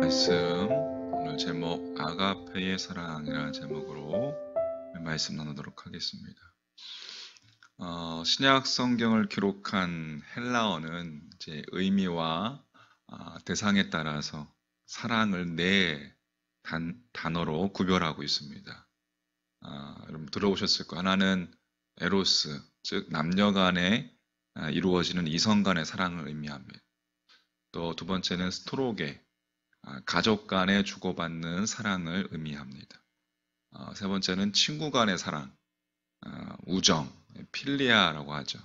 말씀, 오늘 제목 아가페의 사랑이라는 제목으로 말씀 나누도록 하겠습니다. 신약 성경을 기록한 헬라어는 이제 의미와 대상에 따라서 사랑을 네 단어로 구별하고 있습니다. 여러분 들어보셨을 거예요. 하나는 에로스, 즉 남녀 간에 이루어지는 이성 간의 사랑을 의미합니다. 또 두 번째는 스토로게, 가족 간에 주고받는 사랑을 의미합니다. 세 번째는 친구 간의 사랑, 우정, 필리아라고 하죠.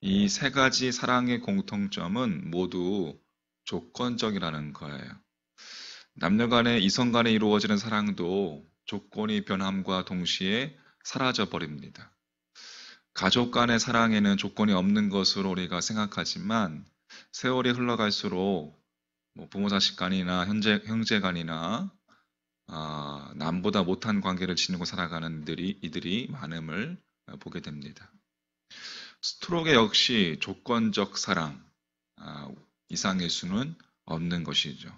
이 세 가지 사랑의 공통점은 모두 조건적이라는 거예요. 남녀 간에 이성 간에 이루어지는 사랑도 조건이 변함과 동시에 사라져 버립니다. 가족 간의 사랑에는 조건이 없는 것으로 우리가 생각하지만 세월이 흘러갈수록 부모 자식 간이나 형제 간이나 남보다 못한 관계를 지니고 살아가는 이들이 많음을 보게 됩니다. 스트로게 역시 조건적 사랑 이상의 수는 없는 것이죠.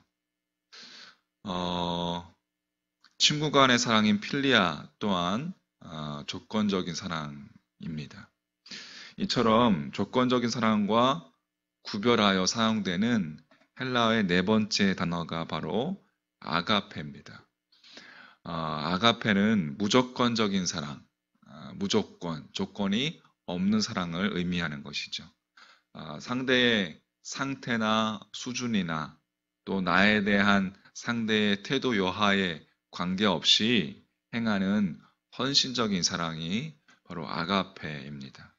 친구 간의 사랑인 필리아 또한 조건적인 사랑입니다. 이처럼 조건적인 사랑과 구별하여 사용되는 헬라어의 네 번째 단어가 바로 아가페입니다. 아가페는 무조건적인 사랑, 무조건, 조건이 없는 사랑을 의미하는 것이죠. 상대의 상태나 수준이나 또 나에 대한 상대의 태도 여하에 관계없이 행하는 헌신적인 사랑이 바로 아가페입니다.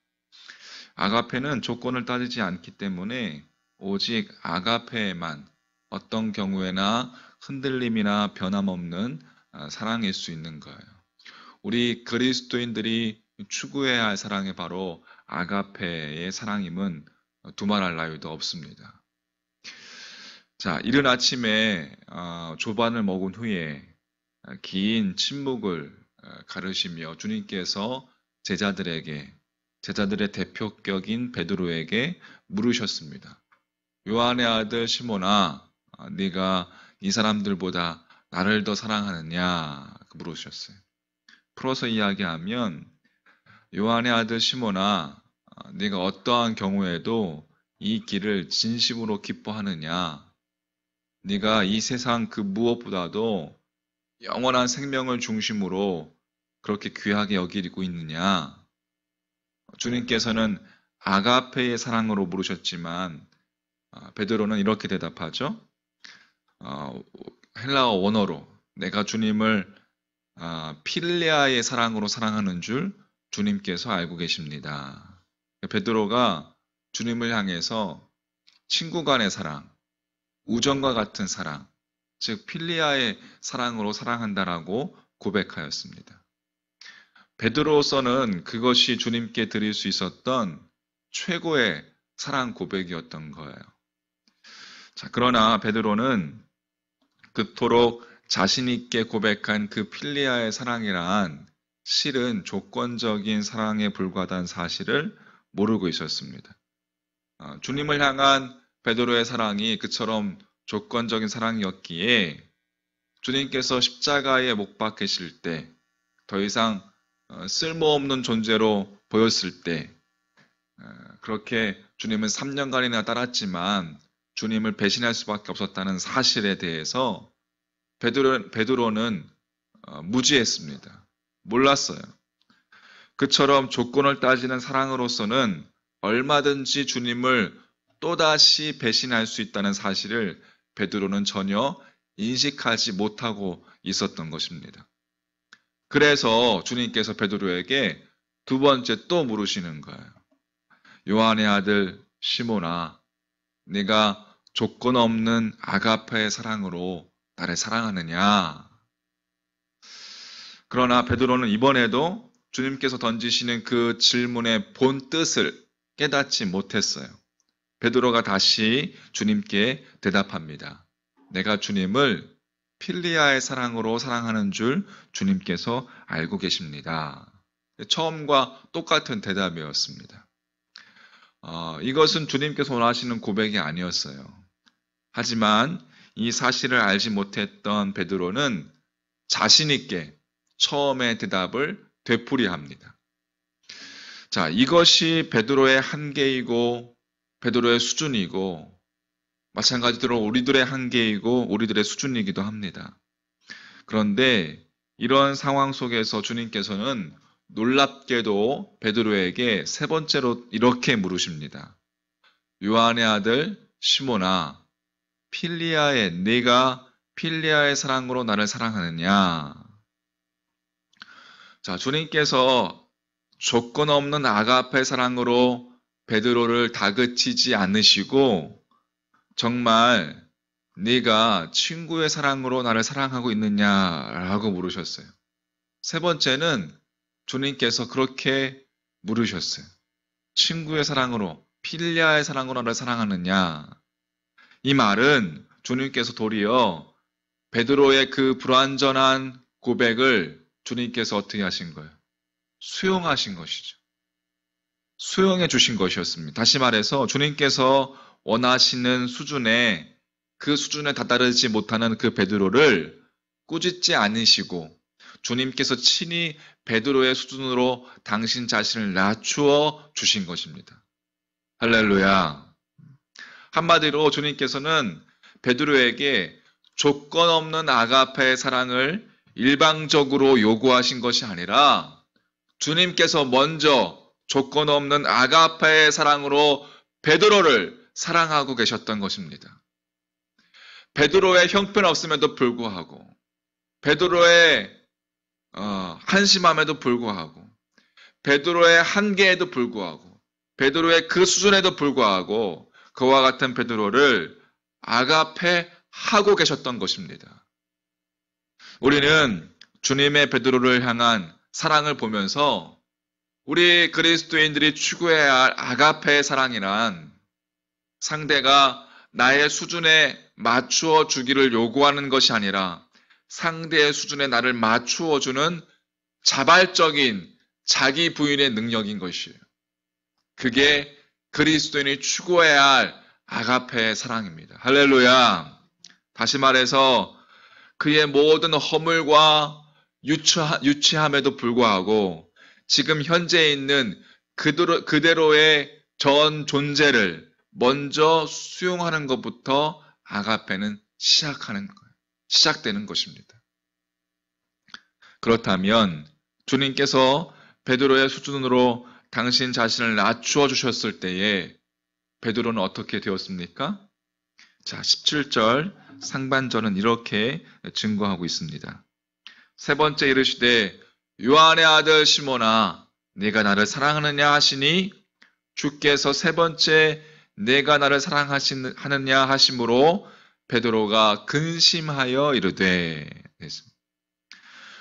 아가페는 조건을 따지지 않기 때문에 오직 아가페에만 어떤 경우에나 흔들림이나 변함없는 사랑일 수 있는 거예요. 우리 그리스도인들이 추구해야 할 사랑이 바로 아가페의 사랑임은 두말할 나위도 없습니다. 자, 이른 아침에 조반을 먹은 후에 긴 침묵을 가르시며 주님께서 제자들의 대표격인 베드로에게 물으셨습니다. 요한의 아들 시몬아, 네가 이 사람들보다 나를 더 사랑하느냐? 물으셨어요. 풀어서 이야기하면 요한의 아들 시몬아, 네가 어떠한 경우에도 이 길을 진심으로 기뻐하느냐? 네가 이 세상 그 무엇보다도 영원한 생명을 중심으로 그렇게 귀하게 여기고 있느냐? 주님께서는 아가페의 사랑으로 물으셨지만 베드로는 이렇게 대답하죠. 헬라어 원어로 내가 주님을 필레아의 사랑으로 사랑하는 줄 주님께서 알고 계십니다. 베드로가 주님을 향해서 친구 간의 사랑, 우정과 같은 사랑, 즉 필리아의 사랑으로 사랑한다라고 고백하였습니다. 베드로로서는 그것이 주님께 드릴 수 있었던 최고의 사랑 고백이었던 거예요. 자, 그러나 베드로는 그토록 자신 있게 고백한 그 필리아의 사랑이란 실은 조건적인 사랑에 불과하다는 사실을 모르고 있었습니다. 주님을 향한 베드로의 사랑이 그처럼 조건적인 사랑이었기에 주님께서 십자가에 못 박히실 때 더 이상 쓸모없는 존재로 보였을 때 그렇게 주님은 3년간이나 따랐지만 주님을 배신할 수밖에 없었다는 사실에 대해서 베드로는 무지했습니다. 몰랐어요. 그처럼 조건을 따지는 사랑으로서는 얼마든지 주님을 또다시 배신할 수 있다는 사실을 베드로는 전혀 인식하지 못하고 있었던 것입니다. 그래서 주님께서 베드로에게 두 번째 또 물으시는 거예요. 요한의 아들 시몬아, 네가 조건 없는 아가페의 사랑으로 나를 사랑하느냐? 그러나 베드로는 이번에도 주님께서 던지시는 그 질문의 본 뜻을 깨닫지 못했어요. 베드로가 다시 주님께 대답합니다. 내가 주님을 필리아의 사랑으로 사랑하는 줄 주님께서 알고 계십니다. 처음과 똑같은 대답이었습니다. 이것은 주님께서 원하시는 고백이 아니었어요. 하지만 이 사실을 알지 못했던 베드로는 자신 있게 처음의 대답을 되풀이합니다. 자, 이것이 베드로의 한계이고 베드로의 수준이고 마찬가지로 우리들의 한계이고 우리들의 수준이기도 합니다. 그런데 이런 상황 속에서 주님께서는 놀랍게도 베드로에게 세 번째로 이렇게 물으십니다. 요한의 아들 시몬아, 네가 필리아의 사랑으로 나를 사랑하느냐? 자, 주님께서 조건 없는 아가페 사랑으로 베드로를 다그치지 않으시고 정말 네가 친구의 사랑으로 나를 사랑하고 있느냐라고 물으셨어요. 세 번째는 주님께서 그렇게 물으셨어요. 친구의 사랑으로, 필리아의 사랑으로 나를 사랑하느냐? 이 말은 주님께서 도리어 베드로의 그 불완전한 고백을 주님께서 어떻게 하신 거예요? 수용하신 것이죠. 수용해 주신 것이었습니다. 다시 말해서 주님께서 원하시는 수준에 그 수준에 다다르지 못하는 그 베드로를 꾸짖지 않으시고 주님께서 친히 베드로의 수준으로 당신 자신을 낮추어 주신 것입니다. 할렐루야. 한마디로 주님께서는 베드로에게 조건 없는 아가페의 사랑을 일방적으로 요구하신 것이 아니라 주님께서 먼저 조건 없는 아가페의 사랑으로 베드로를 사랑하고 계셨던 것입니다. 베드로의 형편없음에도 불구하고 베드로의 한심함에도 불구하고 베드로의 한계에도 불구하고 베드로의 그 수준에도 불구하고 그와 같은 베드로를 아가페하고 계셨던 것입니다. 우리는 주님의 베드로를 향한 사랑을 보면서 우리 그리스도인들이 추구해야 할 아가페의 사랑이란 상대가 나의 수준에 맞추어 주기를 요구하는 것이 아니라 상대의 수준에 나를 맞추어 주는 자발적인 자기 부인의 능력인 것이에요. 그게 그리스도인이 추구해야 할 아가페의 사랑입니다. 할렐루야. 다시 말해서 그의 모든 허물과 유치함에도 불구하고 지금 현재 있는 그대로의 전 존재를 먼저 수용하는 것부터 아가페는 시작되는 것입니다. 그렇다면 주님께서 베드로의 수준으로 당신 자신을 낮추어 주셨을 때에 베드로는 어떻게 되었습니까? 자, 17절 상반절은 이렇게 증거하고 있습니다. 세 번째 이르시되 요한의 아들 시몬아 네가 나를 사랑하느냐 하시니 주께서 세 번째 내가 나를 사랑하느냐 하심으로 베드로가 근심하여 이르되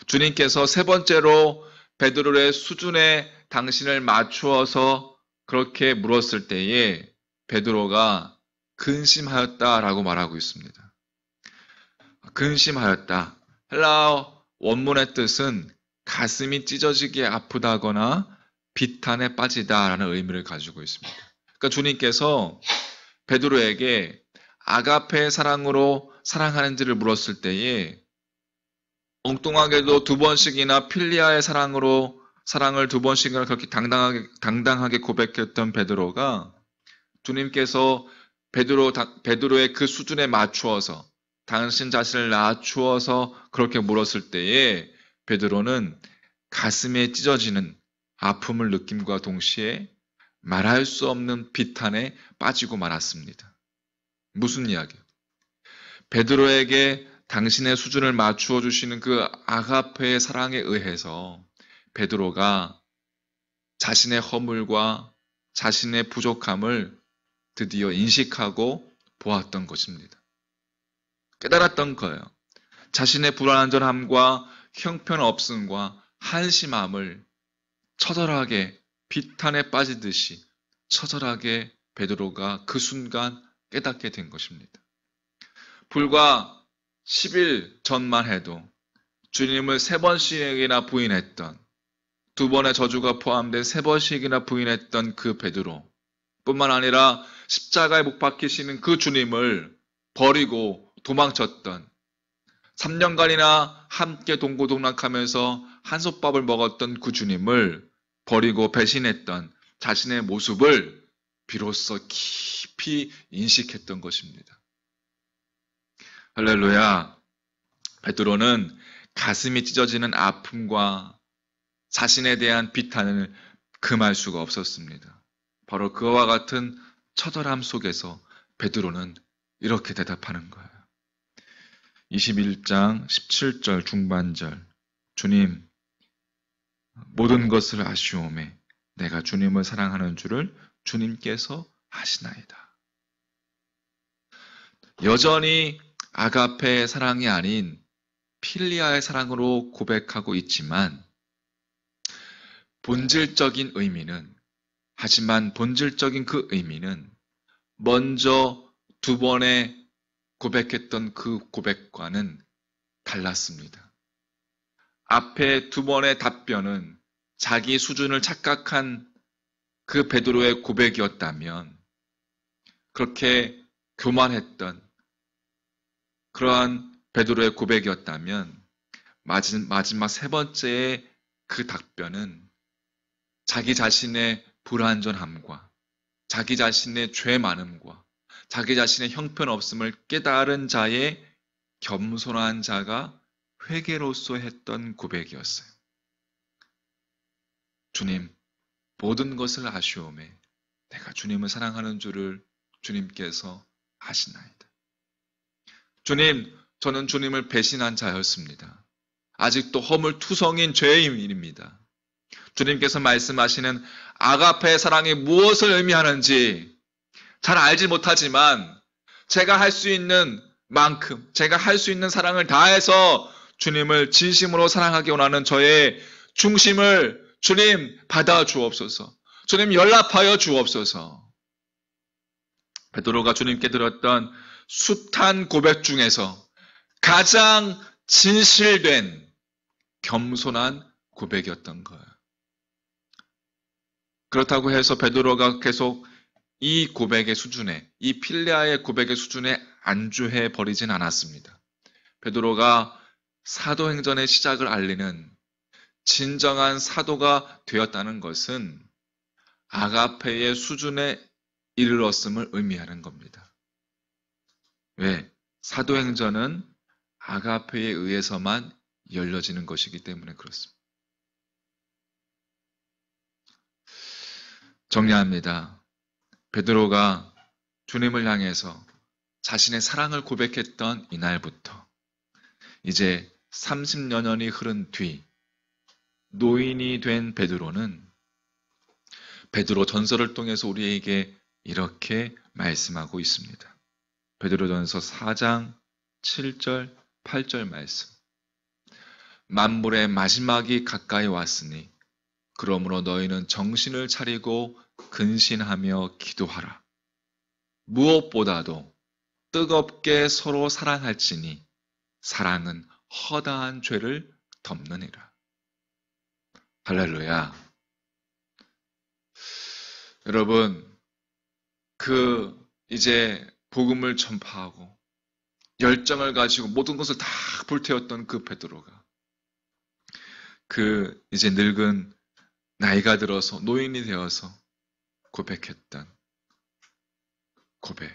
주님께서 세 번째로 베드로의 수준에 당신을 맞추어서 그렇게 물었을 때에 베드로가 근심하였다라고 말하고 있습니다. 근심하였다. 헬라어 원문의 뜻은 가슴이 찢어지게 아프다거나 비탄에 빠지다라는 의미를 가지고 있습니다. 그러니까 주님께서 베드로에게 아가페의 사랑으로 사랑하는지를 물었을 때에 엉뚱하게도 두 번씩이나 필리아의 사랑을 두 번씩이나 그렇게 당당하게 고백했던 베드로가 주님께서 베드로의 그 수준에 맞추어서 당신 자신을 낮추어서 그렇게 물었을 때에 베드로는 가슴에 찢어지는 아픔을 느낌과 동시에 말할 수 없는 비탄에 빠지고 말았습니다. 무슨 이야기예요? 베드로에게 당신의 수준을 맞추어 주시는 그 아가페의 사랑에 의해서 베드로가 자신의 허물과 자신의 부족함을 드디어 인식하고 보았던 것입니다. 깨달았던 거예요. 자신의 불완전함과 형편없음과 한심함을 처절하게 비탄에 빠지듯이 처절하게 베드로가 그 순간 깨닫게 된 것입니다. 불과 10일 전만 해도 주님을 3번씩이나 부인했던, 2번의 저주가 포함된 3번씩이나 부인했던 그 베드로 뿐만 아니라 십자가에 못 박히시는 그 주님을 버리고 도망쳤던 3년간이나 함께 동고동락하면서 한솥밥을 먹었던 그 주님을 버리고 배신했던 자신의 모습을 비로소 깊이 인식했던 것입니다. 할렐루야. 베드로는 가슴이 찢어지는 아픔과 자신에 대한 비탄을 금할 수가 없었습니다. 바로 그와 같은 처절함 속에서 베드로는 이렇게 대답하는 거예요. 21장 17절 중반절. 주님, 모든 것을 아시오매 내가 주님을 사랑하는 줄을 주님께서 아시나이다. 여전히 아가페의 사랑이 아닌 필리아의 사랑으로 고백하고 있지만 본질적인 그 의미는 먼저 두 번에 고백했던 그 고백과는 달랐습니다. 앞에 두 번의 답변은 자기 수준을 착각한 그 베드로의 고백이었다면, 그렇게 교만했던 그러한 베드로의 고백이었다면, 마지막 세 번째의 그 답변은 자기 자신의 불완전함과 자기 자신의 죄 많음과 자기 자신의 형편없음을 깨달은 자의 겸손한 자가 회개로서 했던 고백이었어요. 주님, 모든 것을 아시오매 내가 주님을 사랑하는 줄을 주님께서 아시나이다. 주님, 저는 주님을 배신한 자였습니다. 아직도 허물투성인 죄인입니다. 주님께서 말씀하시는 아가페의 사랑이 무엇을 의미하는지 잘 알지 못하지만 제가 할 수 있는 만큼, 제가 할 수 있는 사랑을 다해서 주님을 진심으로 사랑하기 원하는 저의 중심을 주님 받아 주옵소서. 주님 연락하여 주옵소서. 베드로가 주님께 드렸던 숱한 고백 중에서 가장 진실된 겸손한 고백이었던 거예요. 그렇다고 해서 베드로가 계속 이 고백의 수준에, 이 필레아의 고백의 수준에 안주해 버리진 않았습니다. 베드로가 사도행전의 시작을 알리는 진정한 사도가 되었다는 것은 아가페의 수준에 이르렀음을 의미하는 겁니다. 왜? 사도행전은 아가페에 의해서만 열려지는 것이기 때문에 그렇습니다. 정리합니다. 베드로가 주님을 향해서 자신의 사랑을 고백했던 이날부터 이제 30여 년이 흐른 뒤 노인이 된 베드로는 베드로 전서를 통해서 우리에게 이렇게 말씀하고 있습니다. 베드로전서 4장 7절 8절 말씀. 만물의 마지막이 가까이 왔으니 그러므로 너희는 정신을 차리고 근신하며 기도하라. 무엇보다도 뜨겁게 서로 사랑할지니 사랑은 허다한 죄를 덮느니라. 할렐루야. 여러분, 이제 복음을 전파하고 열정을 가지고 모든 것을 다 불태웠던 그 베드로가 이제 늙은 나이가 들어서 노인이 되어서 고백했던 고백.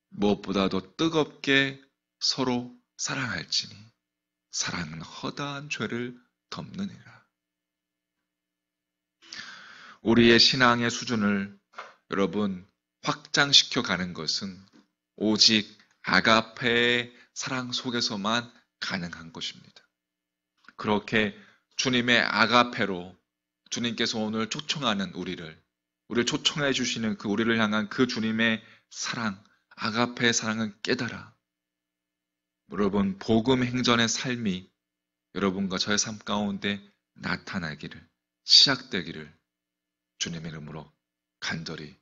무엇보다도 뜨겁게 서로 사랑할지니 사랑은 허다한 죄를 덮느니라. 우리의 신앙의 수준을 여러분 확장시켜 가는 것은 오직 아가페의 사랑 속에서만 가능한 것입니다. 그렇게 주님의 아가페로 주님께서 오늘 초청하는 우리를 초청해 주시는 우리를 향한 그 주님의 사랑, 아가페의 사랑은 깨달아. 여러분, 복음 행전의 삶이 여러분과 저의 삶 가운데 나타나기를, 시작되기를 주님의 이름으로 간절히